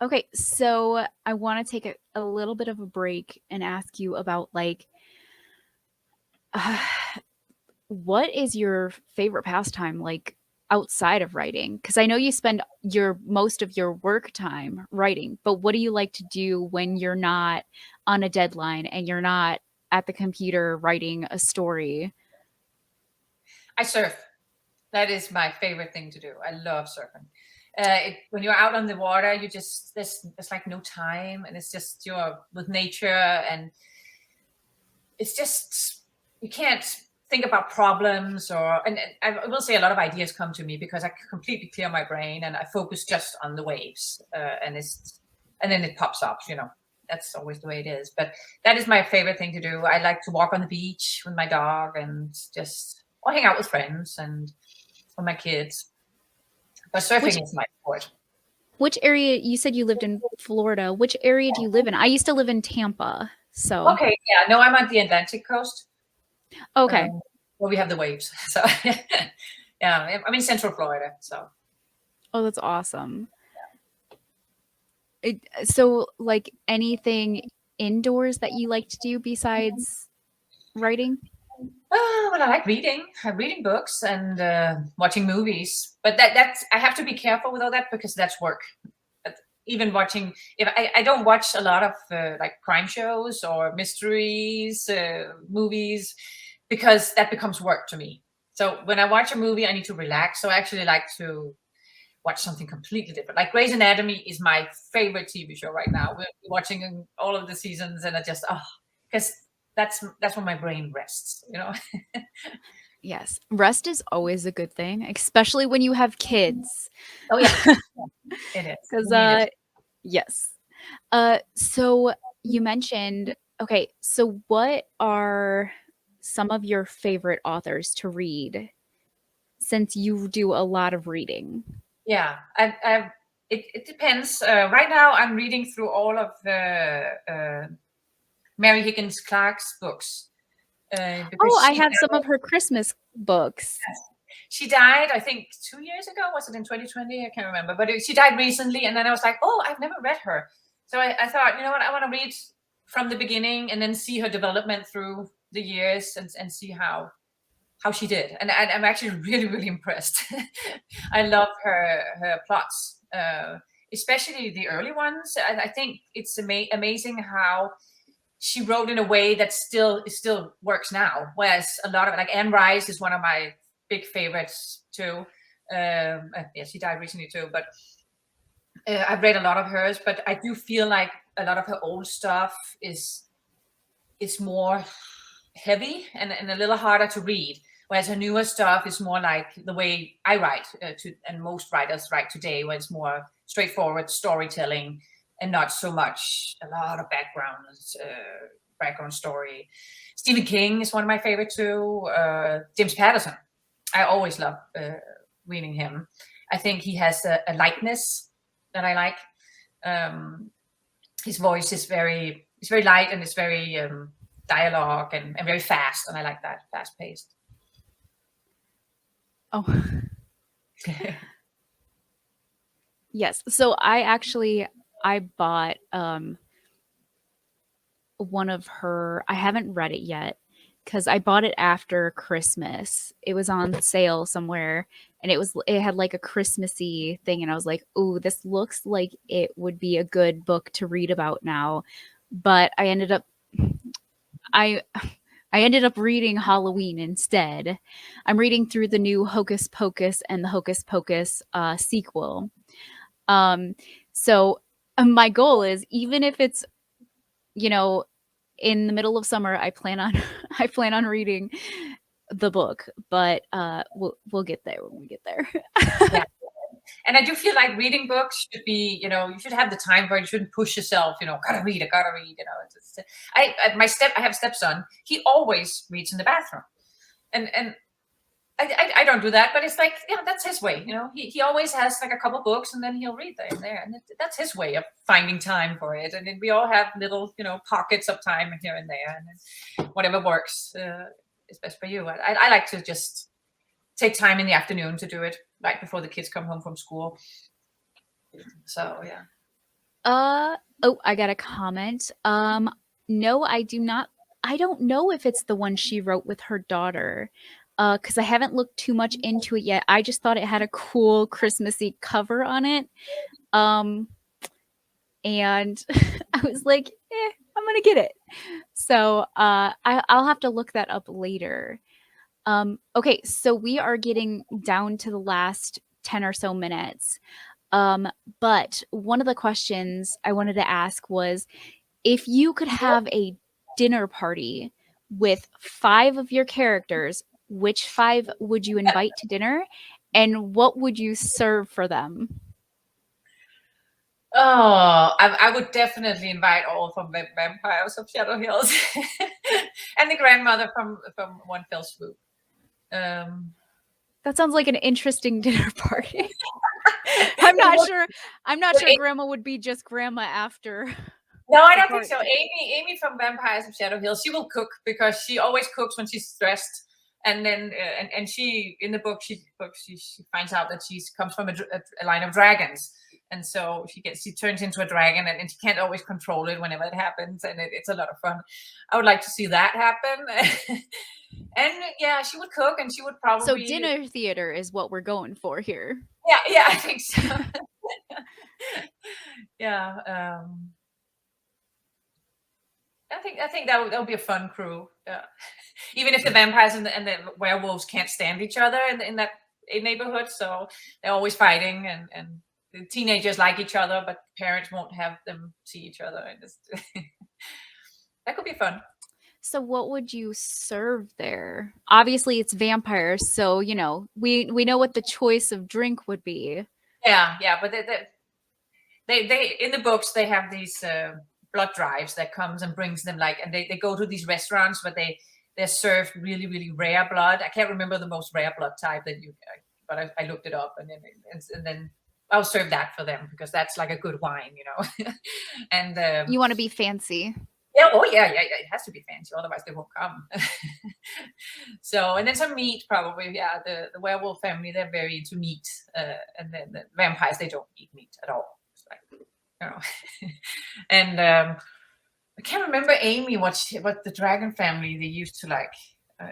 Okay, so I want to take a little bit of a break and ask you about what is your favorite pastime outside of writing? Because I know you spend most of your work time writing, but what do you like to do when you're not on a deadline and you're not at the computer writing a story? I surf. That is my favorite thing to do. I love surfing. When you're out on the water, there's like no time, and it's just you're with nature, and it's just, you can't think about problems, and I will say a lot of ideas come to me because I completely clear my brain and I focus just on the waves, and then it pops up. That's always the way it is. But that is my favorite thing to do. I like to walk on the beach with my dog and or hang out with friends and with my kids. But surfing is my sport. Which area? You said you lived in Florida. Which area do you live in? I used to live in Tampa. So okay, yeah, no, I'm on the Atlantic coast. Okay. Where we have the waves. So yeah, I'm in Central Florida. So. Oh, that's awesome. So, like, anything indoors that you like to do besides writing? Well, I like reading. I'm reading books and watching movies. But that's I have to be careful with all that because that's work. Even watching, if I don't watch a lot of like crime shows or mysteries movies, because that becomes work to me. So when I watch a movie, I need to relax. So I actually like to watch something completely different. Like Grey's Anatomy is my favorite TV show right now. We're watching all of the seasons, and I just because that's when my brain rests. Yes, rest is always a good thing, especially when you have kids. Oh yeah, it is. Because yes. So you mentioned, okay, so what are some of your favorite authors to read since you do a lot of reading? Yeah, it depends. Right now, I'm reading through all of the Mary Higgins Clark's books. I have some of her Christmas books. Yes. She died, I think, 2 years ago. Was it in 2020? I can't remember. But she died recently, and then I was like, oh, I've never read her. So I thought, you know what, I want to read from the beginning and then see her development through the years and see how she did. And I'm actually really, really impressed. I love her plots, especially the early ones. I think it's amazing how she wrote in a way that still works now. Whereas a lot of like Anne Rice is one of my big favorites too. Yeah, she died recently too, but I've read a lot of hers. But I do feel like a lot of her old stuff is more heavy and a little harder to read. Whereas her newer stuff is more like the way I write, and most writers write today, where it's more straightforward storytelling and not so much a lot of background story. Stephen King is one of my favorite too. James Patterson, I always love reading him. I think he has a lightness that I like. His voice is very light, and it's very dialogue and very fast, and I like that, fast paced. Oh. Yes. So I bought one of her, I haven't read it yet because I bought it after Christmas. It was on sale somewhere, and it had like a Christmassy thing, and I was like, "Ooh, this looks like it would be a good book to read about now." But I ended up reading Halloween instead. I'm reading through the new Hocus Pocus and the Hocus Pocus sequel. So my goal is, even if it's, in the middle of summer, I plan on reading the book, but we'll get there when we get there. Yeah. And I do feel like reading books should be, you should have the time for it. You shouldn't push yourself, gotta read. I have a stepson. He always reads in the bathroom. And I don't do that, but it's like, that's his way. He always has like a couple books, and then he'll read there. And that's his way of finding time for it. And then we all have little, pockets of time here and there, and then whatever works is best for you. I like to just take time in the afternoon to do it, right before the kids come home from school. So yeah. I got a comment. No, I do not. I don't know if it's the one she wrote with her daughter, because I haven't looked too much into it yet. I just thought it had a cool Christmassy cover on it, and I was like, I'm gonna get it. So I'll have to look that up later. Okay, so we are getting down to the last 10 or so minutes. But one of the questions I wanted to ask was, if you could have a dinner party with 5 of your characters, which 5 would you invite to dinner, and what would you serve for them? Oh, I would definitely invite all from Vampires of Shadow Hills and the grandmother from One Fell Swoop. That sounds like an interesting dinner party. I'm not sure grandma would be just grandma after. No, I don't think so. Amy from Vampires of Shadow Hills, she will cook because she always cooks when she's stressed. And then, and she in the book she finds out that she comes from a line of dragons, and so she turns into a dragon, and she can't always control it whenever it happens, and it's a lot of fun. I would like to see that happen. And yeah, she would cook, and she would probably. So dinner theater is what we're going for here. Yeah, I think so. Yeah. I think that would be a fun crew. Yeah. Even if the vampires and the werewolves can't stand each other in that neighborhood, so they're always fighting, and the teenagers like each other, but parents won't have them see each other. And that could be fun. So what would you serve there? Obviously it's vampires, so we know what the choice of drink would be. Yeah, but they in the books they have these blood drives that comes and brings them, and they go to these restaurants, but they're served really, really rare blood. I can't remember the most rare blood type but I looked it up, and then I'll serve that for them because that's like a good wine, And you want to be fancy. Yeah, it has to be fancy, otherwise they won't come. So, and then some meat probably. Yeah, the werewolf family, they're very into meat, and then the vampires, they don't eat meat at all. It's like, and I can't remember Amy what the dragon family they used to like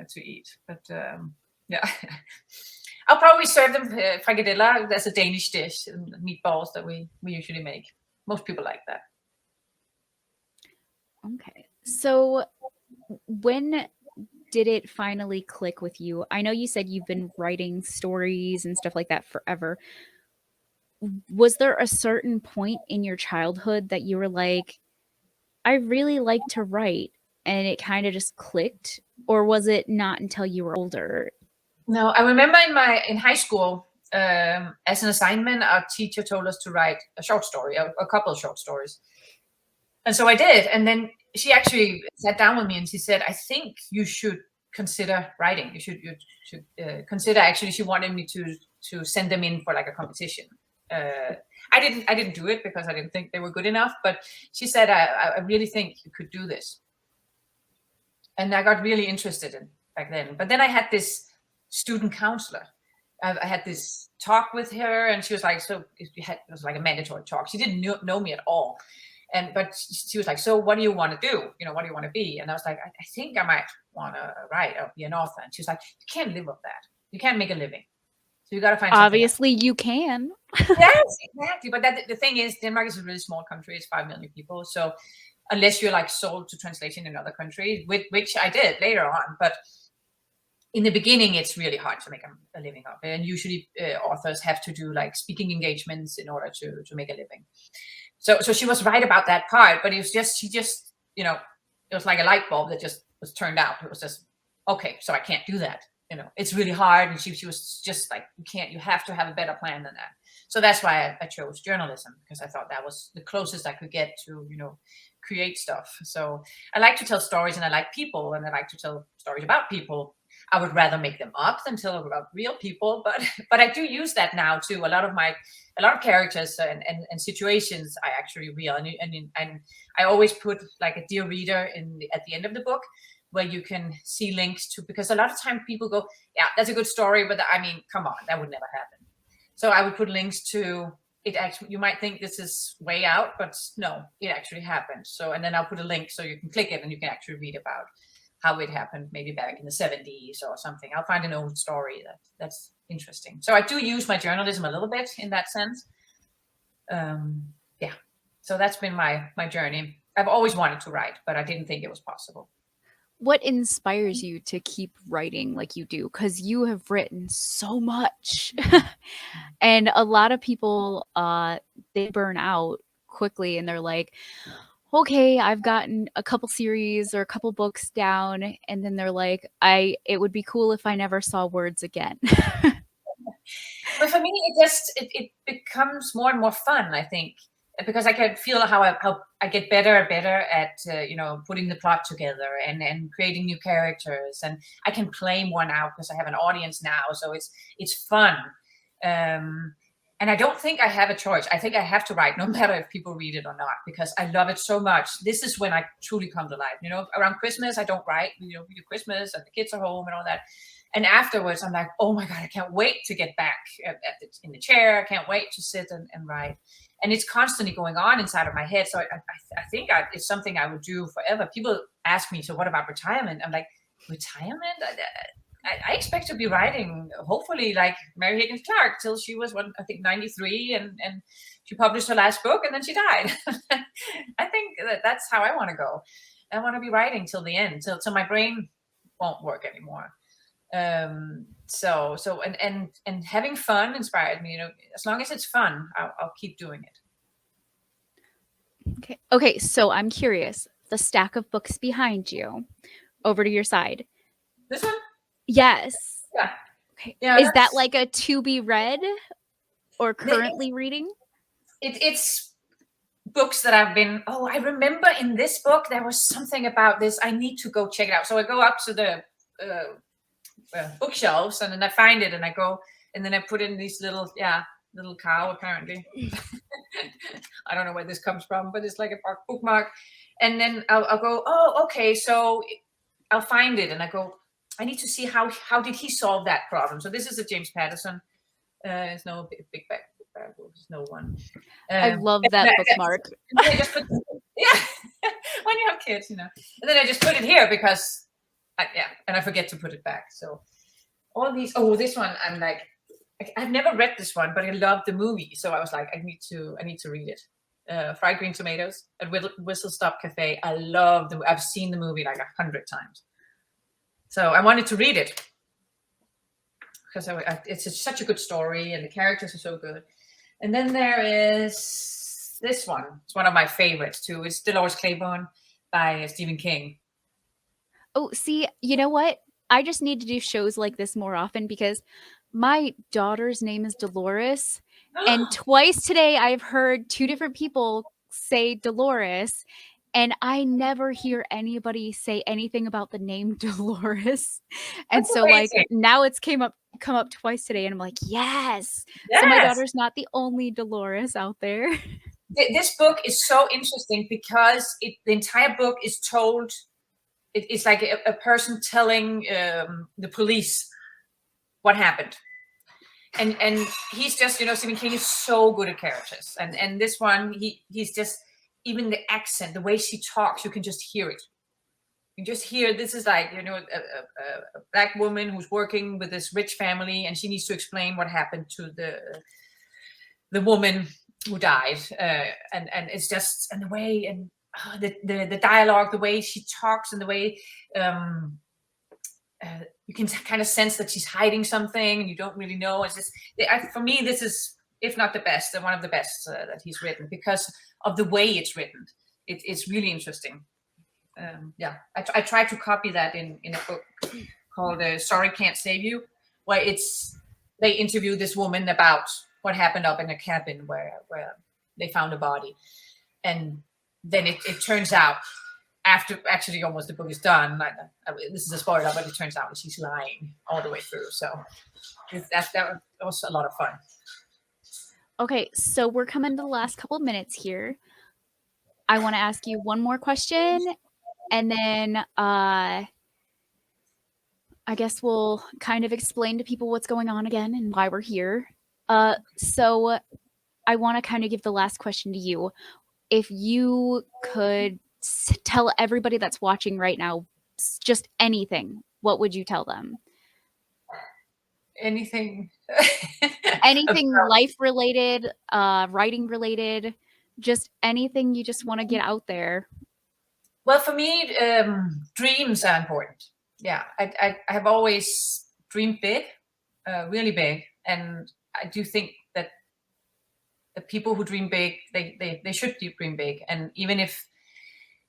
to eat, but yeah. I'll probably serve them frikadella. That's a Danish dish, and meatballs that we usually make. Most people like that. Okay. So when did it finally click with you? I know you said you've been writing stories and stuff like that forever. Was there a certain point in your childhood that you were like, I really like to write, and it kind of just clicked? Or was it not until you were older? No, I remember in high school, as an assignment, our teacher told us to write a short story, a couple of short stories. And so I did. And then she actually sat down with me and she said, I think you should consider writing. You should consider, actually, she wanted me to send them in for like a competition. I didn't do it because I didn't think they were good enough, but she said, I really think you could do this. And I got really interested in back then. But then I had this student counselor. I had this talk with her, and she was like, so it was like a mandatory talk. She didn't know me at all. But she was like, so what do you want to do? What do you want to be? And I was like, I think I might want to write or be an author. And she was like, you can't live off that. You can't make a living. So you got to find something Obviously else. You can. Yes, exactly. But the thing is, Denmark is a really small country. It's 5 million people. So unless you're like sold to translation in other countries, which I did later on, but in the beginning, it's really hard to make a living of it. And usually authors have to do like speaking engagements in order to make a living. So she was right about that part, but it was just, it was like a light bulb that just was turned out. It was just, okay, so I can't do that. It's really hard. And she was just like, you have to have a better plan than that. So that's why I chose journalism, because I thought that was the closest I could get to, create stuff. So I like to tell stories, and I like people, and I like to tell stories about people. I would rather make them up than tell about real people, but I do use that now too. A lot of characters and situations are actually real, and I always put like a dear reader at the end of the book, where you can see links to, because a lot of times people go, yeah, that's a good story, but I mean, come on, that would never happen. So I would put links to it. Actually, you might think this is way out, but no, it actually happened. So, and then I'll put a link so you can click it and you can actually read about how it happened, maybe back in the 70s or something. I'll find an old story that's interesting. So I do use my journalism a little bit in that sense. Yeah. So that's been my journey. I've always wanted to write, but I didn't think it was possible. What inspires you to keep writing like you do? Because you have written so much. And a lot of people, they burn out quickly, and they're like, okay, I've gotten a couple series or a couple books down, and then they're like, it would be cool if I never saw words again. But for me, it becomes more and more fun, I think, because I can feel how I get better and better at putting the plot together and creating new characters, and I can claim one out because I have an audience now, so it's fun. And I don't think I have a choice. I think I have to write, no matter if people read it or not, because I love it so much. This is when I truly come to life. Around Christmas, I don't write. We do Christmas and the kids are home and all that. And afterwards, I'm like, oh my God, I can't wait to get back in the chair. I can't wait to sit and write. And it's constantly going on inside of my head. So I think it's something I would do forever. People ask me, so what about retirement? I'm like, retirement? I expect to be writing, hopefully, like Mary Higgins Clark, till she was, 93, and she published her last book, and then she died. I think that's how I want to go. I want to be writing till the end, till my brain won't work anymore. So having fun inspired me. As long as it's fun, I'll keep doing it. Okay. So I'm curious. The stack of books behind you, over to your side. This one? Yes. Yeah. Okay. Yeah, is that like a to be read or currently reading? It's books that I've been. Oh, I remember in this book there was something about this. I need to go check it out. So I go up to the bookshelves, and then I find it, and I go, and then I put in these little cow, apparently. I don't know where this comes from, but it's like a bookmark. And then I'll go, oh, okay, so I'll find it, and I go, I need to see how did he solve that problem. So this is a James Patterson. It's no big bag. There's no one. I love that bookmark. Yeah, when you have kids, And then I just put it here because, and I forget to put it back. So all these. Oh, this one, I'm like, I've never read this one, but I love the movie. So I was like, I need to read it. Fried Green Tomatoes at Whistlestop Cafe. I love I've seen the movie like 100 times. So I wanted to read it because it's such a good story and the characters are so good. And then there is this one. It's one of my favorites too. It's Dolores Claiborne by Stephen King. Oh, see, you know what? I just need to do shows like this more often because my daughter's name is Dolores. And twice today I've heard two different people say Dolores. And I never hear anybody say anything about the name Dolores. And That's so amazing. like now it's come up twice today, and I'm like, yes. So my daughter's not the only Dolores out there. This book is so interesting because the entire book is told. It's like a person telling the police what happened. And he's just, Stephen King is so good at characters. And this one, he's just, even the accent, the way she talks, you can just hear it. You just hear, this is like, a black woman who's working with this rich family, and she needs to explain what happened to the woman who died. And it's just, and the way, and the dialogue, the way she talks, and the way you can kind of sense that she's hiding something and you don't really know. It's just, for me, this is, if not the best, one of the best that he's written because of the way it's written. It's really interesting. I tried to copy that in a book called Sorry Can't Save You, where they interview this woman about what happened up in a cabin where they found a body. And then it turns out, after actually almost the book is done, this is a spoiler, but it turns out that she's lying all the way through. So that was a lot of fun. Okay, so we're coming to the last couple of minutes here. I want to ask you one more question, and then I guess we'll kind of explain to people what's going on again and why we're here. So I want to kind of give the last question to you. If you could tell everybody that's watching right now just anything, what would you tell them? Anything. Anything life related, writing related, just anything you just want to get out there. Well, for me, dreams are important. Yeah, I have always dreamed big, really big, and I do think that the people who dream big, they should dream big. And even if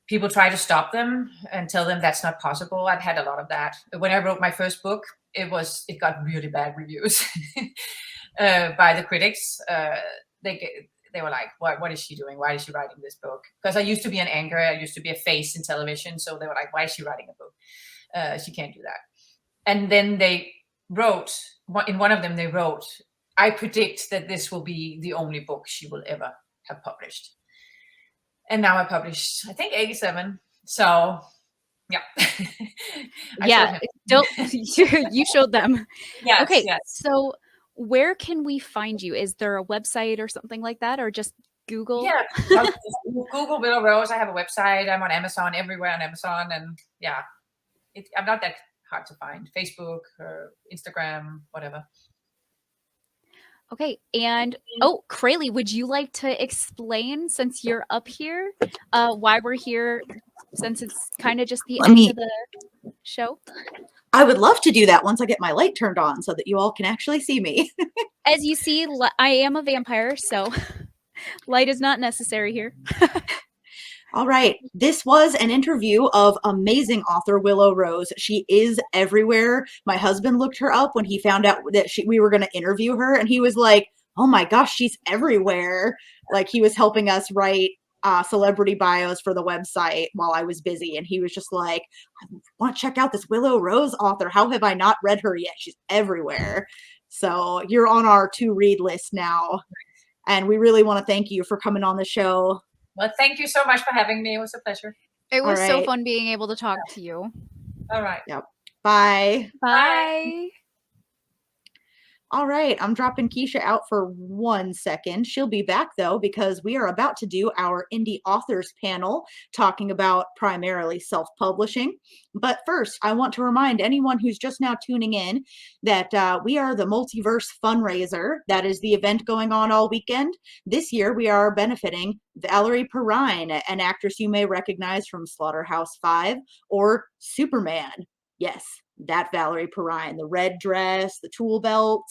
people try to stop them and tell them that's not possible. I've had a lot of that. When I wrote my first book, it got really bad reviews by the critics. They were like, what is she doing? Why is she writing this book? Because I used to be an anchor. I used to be a face in television. So they were like, why is she writing a book? She can't do that. And then they wrote, in one of them, they wrote, I predict that this will be the only book she will ever have published. And now I published, I think, 87. So, yeah. Yeah, you showed them. Yes, okay, yes. So where can we find you? Is there a website or something like that, or just Google? Yeah, Google Willow Rose. I have a website. I'm on Amazon, everywhere on Amazon. And yeah, I'm not that hard to find. Facebook, Instagram, whatever. Okay, and Krayley, would you like to explain, since you're up here, why we're here, since it's kind of just the end of the show? I would love to do that once I get my light turned on so that you all can actually see me. As you see, I am a vampire, so light is not necessary here. All right. This was an interview of amazing author Willow Rose. She is everywhere. My husband looked her up when he found out that we were going to interview her, and he was like, oh my gosh, she's everywhere. Like, he was helping us write celebrity bios for the website while I was busy, and he was just like, I want to check out this Willow Rose author. How have I not read her yet? She's everywhere. So you're on our to read list now, and we really want to thank you for coming on the show. Well, thank you so much for having me. It was a pleasure. It was so fun being able to talk to you. All right. Yep. Bye. Bye. All right, I'm dropping Keisha out for 1 second. She'll be back, though, because we are about to do our indie authors panel talking about primarily self-publishing. But first, I want to remind anyone who's just now tuning in that we are the Multiverse Fundraiser. That is the event going on all weekend. This year, we are benefiting Valerie Perrine, an actress you may recognize from Slaughterhouse-5 or Superman. Yes, that Valerie Perrine, the red dress, the tool belt.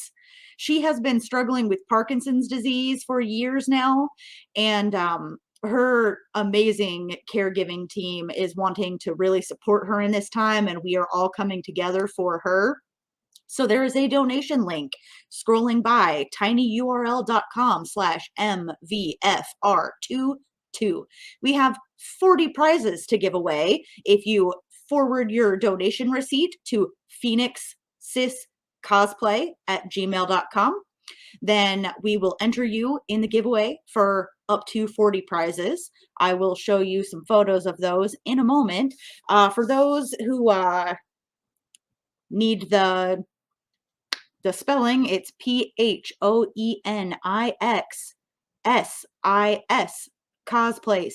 She has been struggling with Parkinson's disease for years now, and her amazing caregiving team is wanting to really support her in this time, and we are all coming together for her. So there is a donation link scrolling by tinyurl.com/MVFR22. We have 40 prizes to give away if you forward your donation receipt to phoenixsiscosplay@gmail.com. Then we will enter you in the giveaway for up to 40 prizes. I will show you some photos of those in a moment. For those who need the spelling, it's PHOENIXSIS cosplay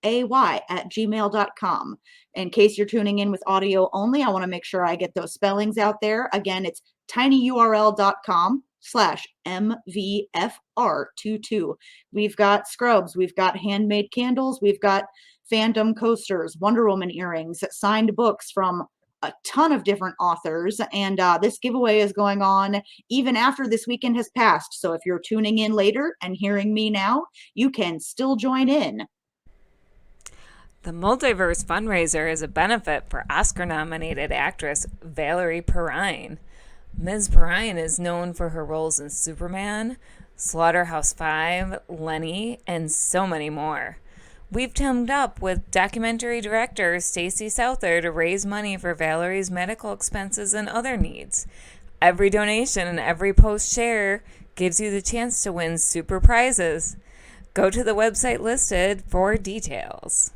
COSPLAY@gmail.com. In case you're tuning in with audio only, I want to make sure I get those spellings out there. Again, it's tinyurl.com/MVFR22. We've got scrubs, we've got handmade candles, we've got fandom coasters, Wonder Woman earrings, signed books from a ton of different authors, and this giveaway is going on even after this weekend has passed. So if you're tuning in later and hearing me now, you can still join in. The Multiverse Fundraiser is a benefit for Oscar-nominated actress Valerie Perrine. Ms. Perrine is known for her roles in Superman, Slaughterhouse-5, Lenny, and so many more. We've teamed up with documentary director Stacey Souther to raise money for Valerie's medical expenses and other needs. Every donation and every post share gives you the chance to win super prizes. Go to the website listed for details.